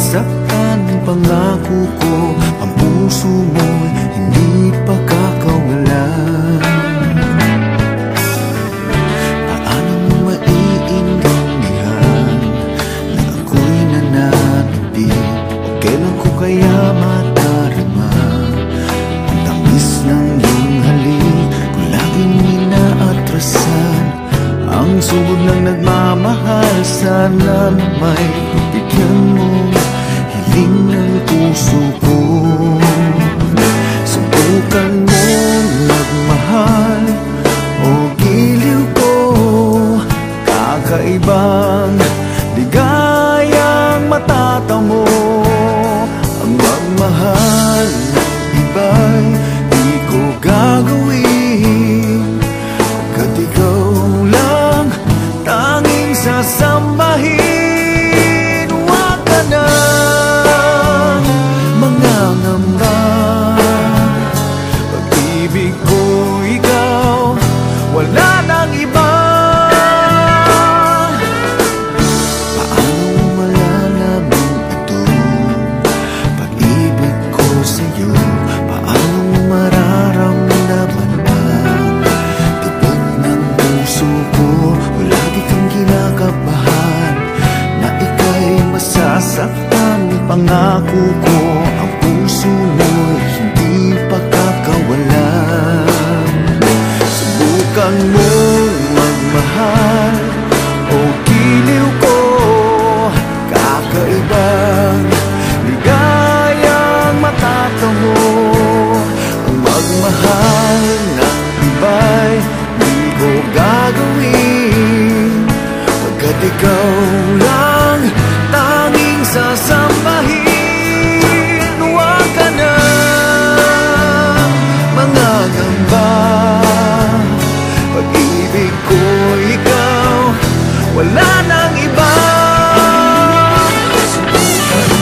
masasaktan, pangako ko, ang puso mo'y hindi pa kakawalan. Paano mo maiintindihan na ako'y nananabik? O kailan ko kaya madarama ang tamis ng iyong halik? Kung laging inaatrasan ang sugod ng nagmamahal, sana may bigyan mo hiling ng puso ko. Subukan mong magmahal o giliw ko, kakaibang ligayang matatamo. Ang magmahal ng iba'y di ko gagawin, pagkat ikaw lang tanging sasambahin. Huwag ka nang mangangamba, pag-ibig ko ikaw, wala nang iba. Paano malalaman ito, pag-ibig ko sa'yo? Paano mararamdaman ang tibok ng puso ko? Lagi kang kinakabahan na ika'y masasaktan, pangako ko, ang puso mo'y hindi pa kakawalan. Subukan mong magmahal o giliw ko, kakaibang ligayang matatamo. Ang magmahal ng iba'y di ko gagawin, pagkat ikaw lang tanging sasambahin. Huwag ka na mangangamba, pag-ibig ko ikaw, wala nang iba. Subukan mo